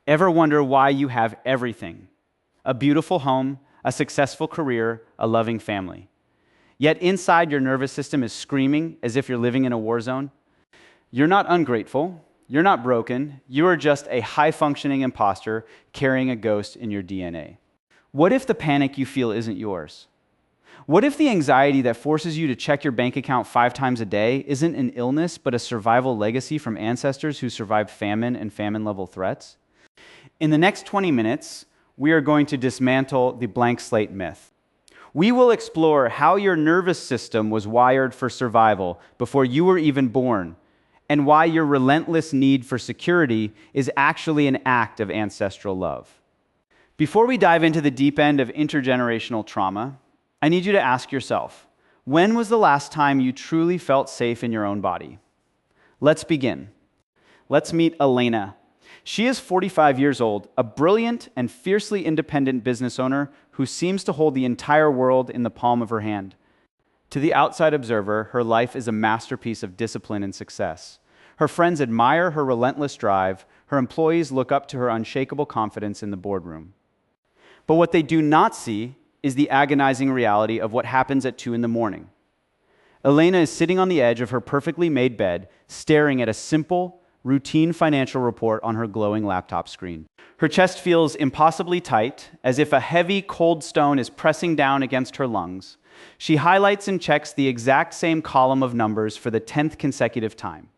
Ever wonder why you have everything? A beautiful home, a successful career, a loving family. Yet inside your nervous system is screaming as if you're living in a war zone. You're not ungrateful. You're not broken. You are just a high-functioning imposter carrying a ghost in your DNA. What if the panic you feel isn't yours? What if the anxiety that forces you to check your bank account 5 times a day isn't an illness but a survival legacy from ancestors who survived famine and famine-level threats? In the next 20 minutes, we are going to dismantle the blank slate myth. We will explore how your nervous system was wired for survival before you were even born, and why your relentless need for security is actually an act of ancestral love. Before we dive into the deep end of intergenerational trauma, I need you to ask yourself, when was the last time you truly felt safe in your own body? Let's begin. Let's meet Elena. She is 45 years old, a brilliant and fiercely independent business owner who seems to hold the entire world in the palm of her hand. To the outside observer, her life is a masterpiece of discipline and success. Her friends admire her relentless drive. Her employees look up to her unshakable confidence in the boardroom. But what they do not see is the agonizing reality of what happens at 2 a.m. Elena is sitting on the edge of her perfectly made bed, staring at a simple, routine financial report on her glowing laptop screen. Her chest feels impossibly tight, as if a heavy, cold stone is pressing down against her lungs. She highlights and checks the exact same column of numbers for the 10th consecutive time.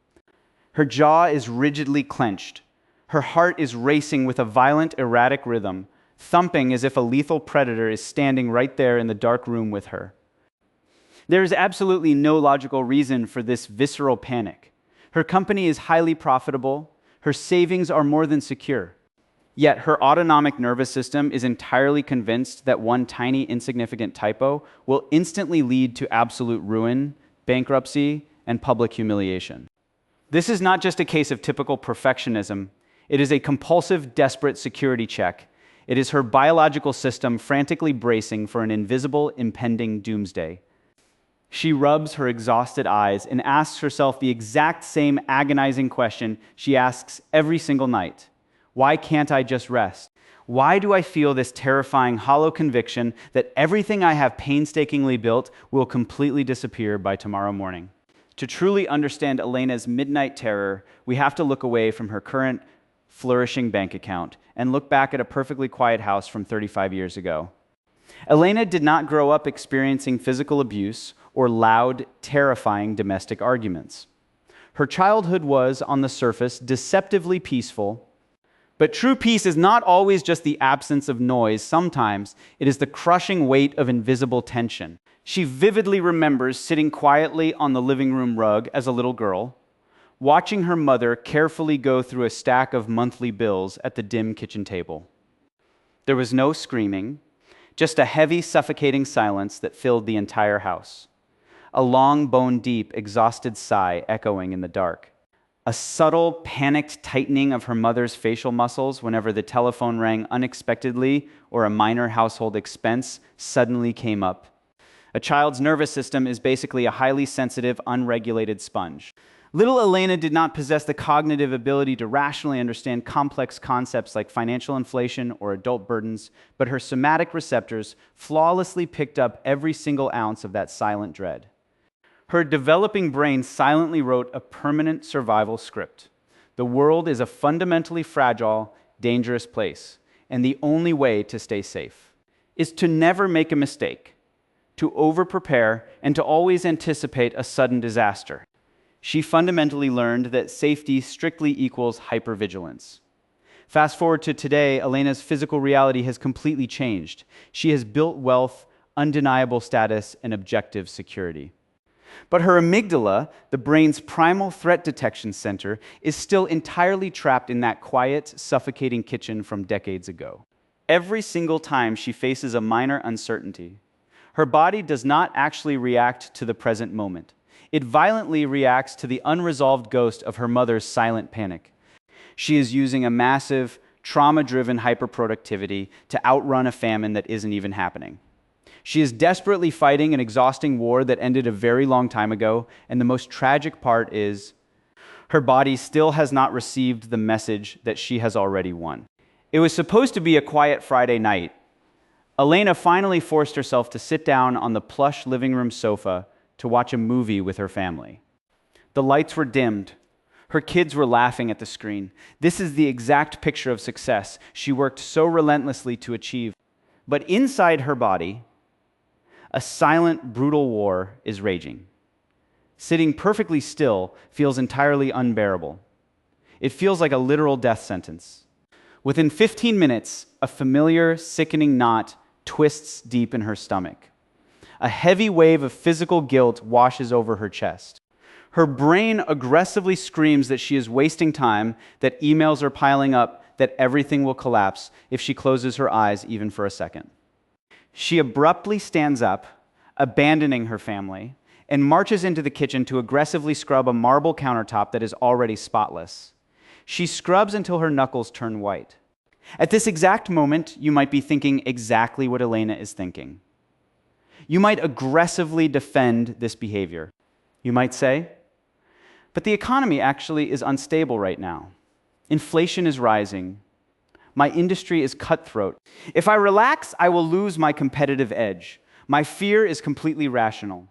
Her jaw is rigidly clenched. Her heart is racing with a violent, erratic rhythm, thumping as if a lethal predator is standing right there in the dark room with her. There is absolutely no logical reason for this visceral panic. Her company is highly profitable. Her savings are more than secure. Yet her autonomic nervous system is entirely convinced that one tiny insignificant typo will instantly lead to absolute ruin, bankruptcy, and public humiliation. This is not just a case of typical perfectionism. It is a compulsive, desperate security check. It is her biological system frantically bracing for an invisible, impending doomsday. She rubs her exhausted eyes and asks herself the exact same agonizing question she asks every single night. Why can't I just rest? Why do I feel this terrifying, hollow conviction that everything I have painstakingly built will completely disappear by tomorrow morning? To truly understand Elena's midnight terror, we have to look away from her current flourishing bank account and look back at a perfectly quiet house from 35 years ago. Elena did not grow up experiencing physical abuse or loud, terrifying domestic arguments. Her childhood was, on the surface, deceptively peaceful, but true peace is not always just the absence of noise. Sometimes it is the crushing weight of invisible tension. She vividly remembers sitting quietly on the living room rug as a little girl, watching her mother carefully go through a stack of monthly bills at the dim kitchen table. There was no screaming, just a heavy, suffocating silence that filled the entire house. A long, bone-deep, exhausted sigh echoing in the dark. A subtle, panicked tightening of her mother's facial muscles whenever the telephone rang unexpectedly or a minor household expense suddenly came up. A child's nervous system is basically a highly sensitive, unregulated sponge. Little Elena did not possess the cognitive ability to rationally understand complex concepts like financial inflation or adult burdens, but her somatic receptors flawlessly picked up every single ounce of that silent dread. Her developing brain silently wrote a permanent survival script. The world is a fundamentally fragile, dangerous place, and the only way to stay safe is to never make a mistake, to over-prepare, and to always anticipate a sudden disaster. She fundamentally learned that safety strictly equals hypervigilance. Fast forward to today, Elena's physical reality has completely changed. She has built wealth, undeniable status, and objective security. But her amygdala, the brain's primal threat detection center, is still entirely trapped in that quiet, suffocating kitchen from decades ago. Every single time she faces a minor uncertainty, her body does not actually react to the present moment. It violently reacts to the unresolved ghost of her mother's silent panic. She is using a massive, trauma-driven hyperproductivity to outrun a famine that isn't even happening. She is desperately fighting an exhausting war that ended a very long time ago, and the most tragic part is her body still has not received the message that she has already won. It was supposed to be a quiet Friday night. Elena finally forced herself to sit down on the plush living room sofa to watch a movie with her family. The lights were dimmed. Her kids were laughing at the screen. This is the exact picture of success she worked so relentlessly to achieve. But inside her body, a silent, brutal war is raging. Sitting perfectly still feels entirely unbearable. It feels like a literal death sentence. Within 15 minutes, a familiar, sickening knot twists deep in her stomach. A heavy wave of physical guilt washes over her chest. Her brain aggressively screams that she is wasting time, that emails are piling up, that everything will collapse if she closes her eyes even for a second. She abruptly stands up, abandoning her family, and marches into the kitchen to aggressively scrub a marble countertop that is already spotless. She scrubs until her knuckles turn white. At this exact moment, you might be thinking exactly what Elena is thinking. You might aggressively defend this behavior. You might say, but the economy actually is unstable right now. Inflation is rising. My industry is cutthroat. If I relax, I will lose my competitive edge. My fear is completely rational.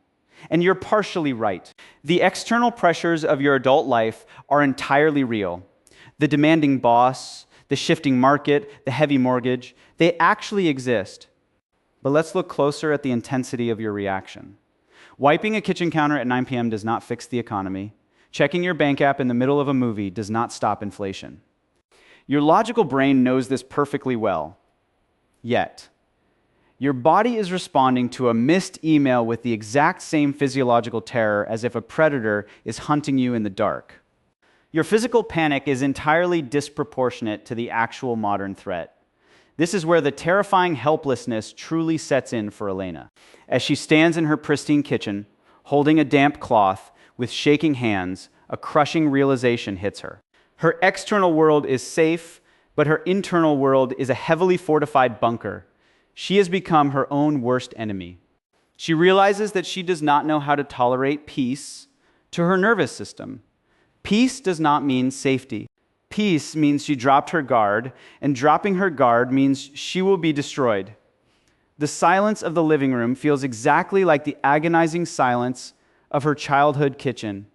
And you're partially right. The external pressures of your adult life are entirely real. The demanding boss, the shifting market, the heavy mortgage, they actually exist. But let's look closer at the intensity of your reaction. Wiping a kitchen counter at 9 p.m. does not fix the economy. Checking your bank app in the middle of a movie does not stop inflation. Your logical brain knows this perfectly well. Yet, your body is responding to a missed email with the exact same physiological terror as if a predator is hunting you in the dark. Your physical panic is entirely disproportionate to the actual modern threat. This is where the terrifying helplessness truly sets in for Elena. As she stands in her pristine kitchen, holding a damp cloth, with shaking hands, a crushing realization hits her. Her external world is safe, but her internal world is a heavily fortified bunker. She has become her own worst enemy. She realizes that she does not know how to tolerate peace to her nervous system. Peace does not mean safety. Peace means she dropped her guard, and dropping her guard means she will be destroyed. The silence of the living room feels exactly like the agonizing silence of her childhood kitchen.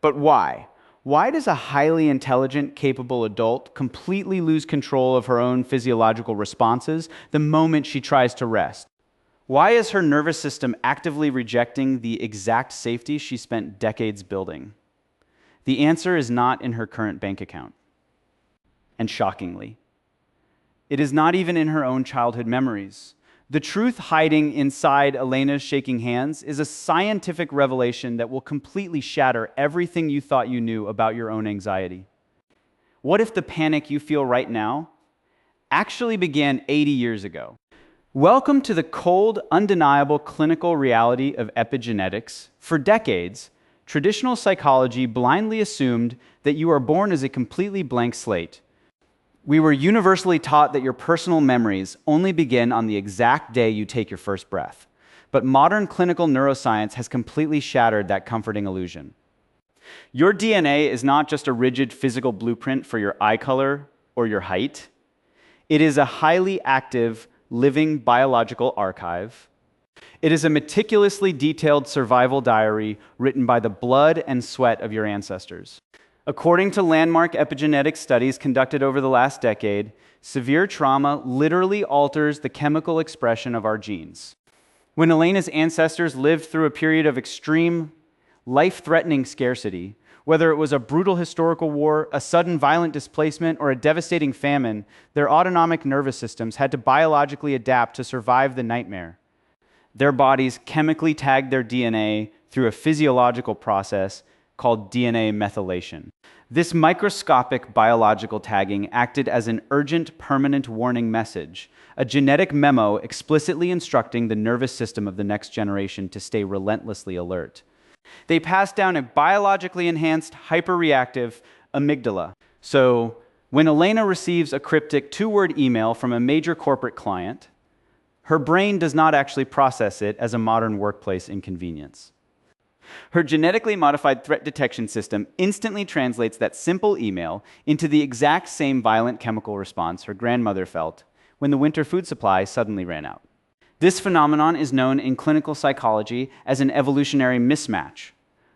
But why? Why does a highly intelligent, capable adult completely lose control of her own physiological responses the moment she tries to rest? Why is her nervous system actively rejecting the exact safety she spent decades building? The answer is not in her current bank account. And shockingly, it is not even in her own childhood memories. The truth hiding inside Elena's shaking hands is a scientific revelation that will completely shatter everything you thought you knew about your own anxiety. What if the panic you feel right now actually began 80 years ago? Welcome to the cold, undeniable clinical reality of epigenetics. For decades, traditional psychology blindly assumed that you are born as a completely blank slate. We were universally taught that your personal memories only begin on the exact day you take your first breath. But modern clinical neuroscience has completely shattered that comforting illusion. Your DNA is not just a rigid physical blueprint for your eye color or your height. It is a highly active, living biological archive. It is a meticulously detailed survival diary written by the blood and sweat of your ancestors. According to landmark epigenetic studies conducted over the last decade, severe trauma literally alters the chemical expression of our genes. When Elena's ancestors lived through a period of extreme, life-threatening scarcity, whether it was a brutal historical war, a sudden violent displacement, or a devastating famine, their autonomic nervous systems had to biologically adapt to survive the nightmare. Their bodies chemically tagged their DNA through a physiological process called DNA methylation. This microscopic biological tagging acted as an urgent, permanent warning message, a genetic memo explicitly instructing the nervous system of the next generation to stay relentlessly alert. They passed down a biologically enhanced, hyperreactive amygdala. So, when Elena receives a cryptic two-word email from a major corporate client, her brain does not actually process it as a modern workplace inconvenience. Her genetically modified threat detection system instantly translates that simple email into the exact same violent chemical response her grandmother felt when the winter food supply suddenly ran out. This phenomenon is known in clinical psychology as an evolutionary mismatch.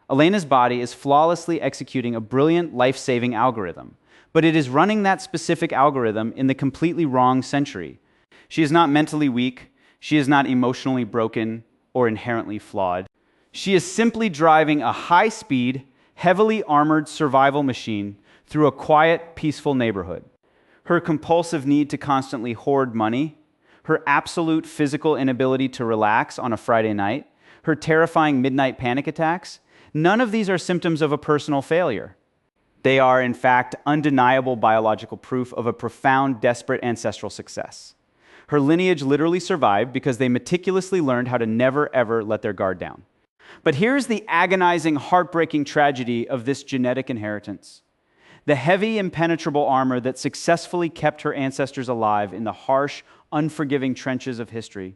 Elena's body is flawlessly executing a brilliant life-saving algorithm, but it is running that specific algorithm in the completely wrong century. She is not mentally weak, she is not emotionally broken or inherently flawed. She is simply driving a high-speed, heavily armored survival machine through a quiet, peaceful neighborhood. Her compulsive need to constantly hoard money, her absolute physical inability to relax on a Friday night, her terrifying midnight panic attacks, none of these are symptoms of a personal failure. They are, in fact, undeniable biological proof of a profound, desperate ancestral success. Her lineage literally survived because they meticulously learned how to never, ever let their guard down. But here's the agonizing, heartbreaking tragedy of this genetic inheritance. The heavy, impenetrable armor that successfully kept her ancestors alive in the harsh, unforgiving trenches of history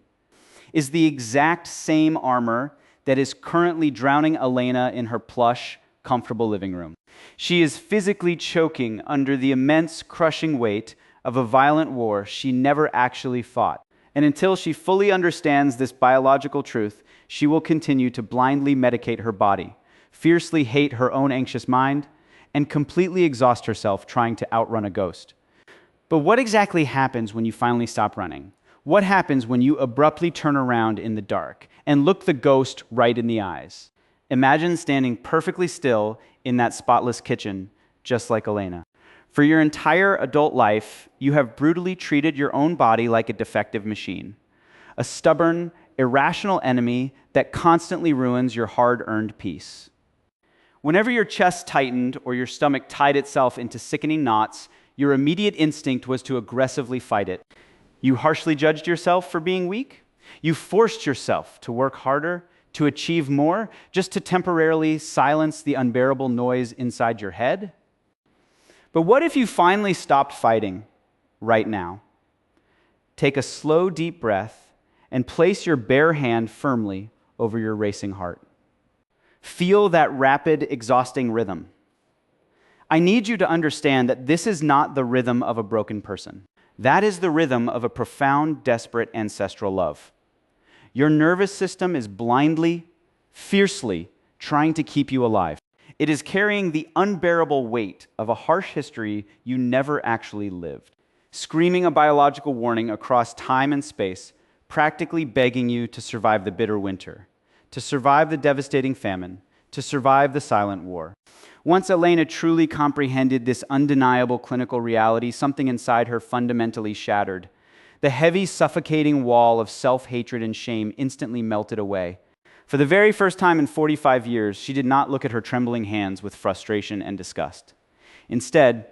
is the exact same armor that is currently drowning Elena in her plush, comfortable living room. She is physically choking under the immense, crushing weight of a violent war she never actually fought. And until she fully understands this biological truth, she will continue to blindly medicate her body, fiercely hate her own anxious mind, and completely exhaust herself trying to outrun a ghost. But what exactly happens when you finally stop running? What happens when you abruptly turn around in the dark and look the ghost right in the eyes? Imagine standing perfectly still in that spotless kitchen, just like Elena. For your entire adult life, you have brutally treated your own body like a defective machine, a stubborn, irrational enemy that constantly ruins your hard-earned peace. Whenever your chest tightened or your stomach tied itself into sickening knots, your immediate instinct was to aggressively fight it. You harshly judged yourself for being weak. You forced yourself to work harder, to achieve more, just to temporarily silence the unbearable noise inside your head. But what if you finally stopped fighting right now? Take a slow, deep breath and place your bare hand firmly over your racing heart. Feel that rapid, exhausting rhythm. I need you to understand that this is not the rhythm of a broken person. That is the rhythm of a profound, desperate ancestral love. Your nervous system is blindly, fiercely trying to keep you alive. It is carrying the unbearable weight of a harsh history you never actually lived, screaming a biological warning across time and space, practically begging you to survive the bitter winter, to survive the devastating famine, to survive the silent war. Once Elena truly comprehended this undeniable clinical reality, something inside her fundamentally shattered. The heavy, suffocating wall of self-hatred and shame instantly melted away. For the very first time in 45 years, she did not look at her trembling hands with frustration and disgust. Instead,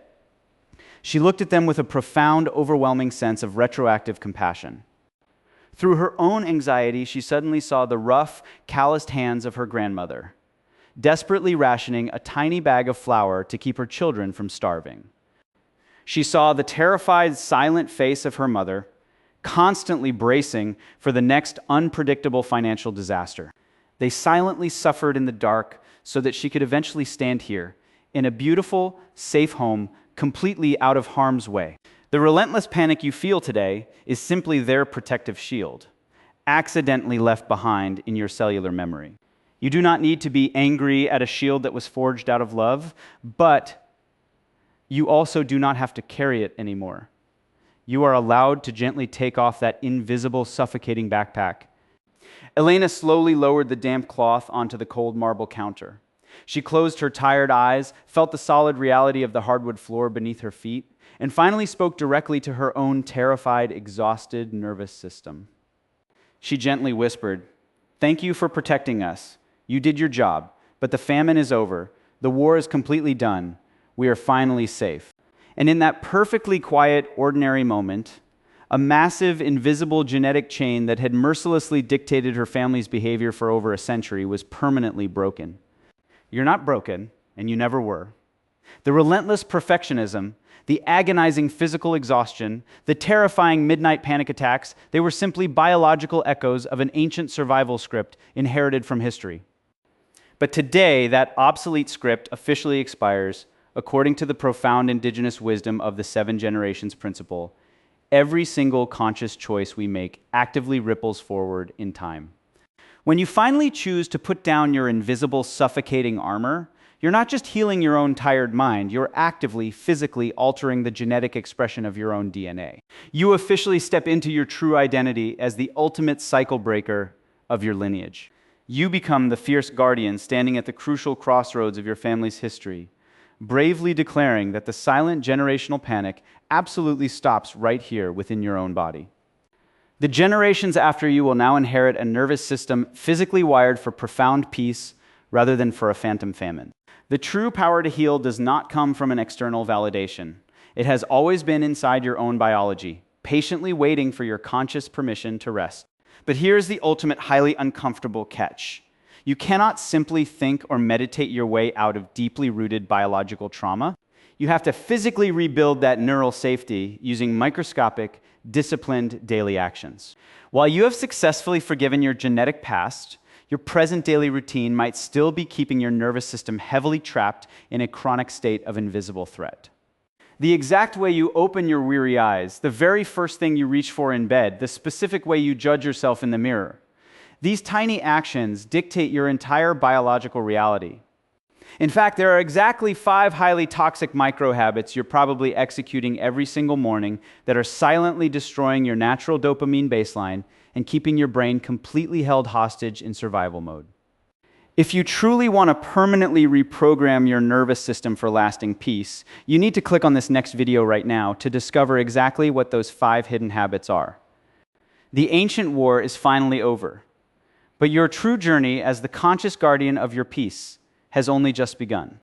she looked at them with a profound, overwhelming sense of retroactive compassion. Through her own anxiety, she suddenly saw the rough, calloused hands of her grandmother, desperately rationing a tiny bag of flour to keep her children from starving. She saw the terrified, silent face of her mother, constantly bracing for the next unpredictable financial disaster. They silently suffered in the dark so that she could eventually stand here, in a beautiful, safe home, completely out of harm's way. The relentless panic you feel today is simply their protective shield, accidentally left behind in your cellular memory. You do not need to be angry at a shield that was forged out of love, but you also do not have to carry it anymore. You are allowed to gently take off that invisible, suffocating backpack. Elena slowly lowered the damp cloth onto the cold marble counter. She closed her tired eyes, felt the solid reality of the hardwood floor beneath her feet, and finally spoke directly to her own terrified, exhausted nervous system. She gently whispered, "Thank you for protecting us. You did your job, but the famine is over. The war is completely done. We are finally safe." And in that perfectly quiet, ordinary moment, a massive, invisible genetic chain that had mercilessly dictated her family's behavior for over a century was permanently broken. You're not broken, and you never were. The relentless perfectionism, the agonizing physical exhaustion, the terrifying midnight panic attacks, they were simply biological echoes of an ancient survival script inherited from history. But today, that obsolete script officially expires according to the profound indigenous wisdom of the 7 generations principle. Every single conscious choice we make actively ripples forward in time. When you finally choose to put down your invisible, suffocating armor, you're not just healing your own tired mind, you're actively, physically altering the genetic expression of your own DNA. You officially step into your true identity as the ultimate cycle breaker of your lineage. You become the fierce guardian standing at the crucial crossroads of your family's history, bravely declaring that the silent generational panic absolutely stops right here within your own body. The generations after you will now inherit a nervous system physically wired for profound peace rather than for a phantom famine. The true power to heal does not come from an external validation. It has always been inside your own biology, patiently waiting for your conscious permission to rest. But here's the ultimate highly uncomfortable catch. You cannot simply think or meditate your way out of deeply rooted biological trauma. You have to physically rebuild that neural safety using microscopic, disciplined daily actions. While you have successfully forgiven your genetic past, your present daily routine might still be keeping your nervous system heavily trapped in a chronic state of invisible threat. The exact way you open your weary eyes, the very first thing you reach for in bed, the specific way you judge yourself in the mirror. These tiny actions dictate your entire biological reality. In fact, there are exactly 5 highly toxic micro-habits you're probably executing every single morning that are silently destroying your natural dopamine baseline and keeping your brain completely held hostage in survival mode. If you truly want to permanently reprogram your nervous system for lasting peace, you need to click on this next video right now to discover exactly what those 5 hidden habits are. The ancient war is finally over, but your true journey as the conscious guardian of your peace has only just begun.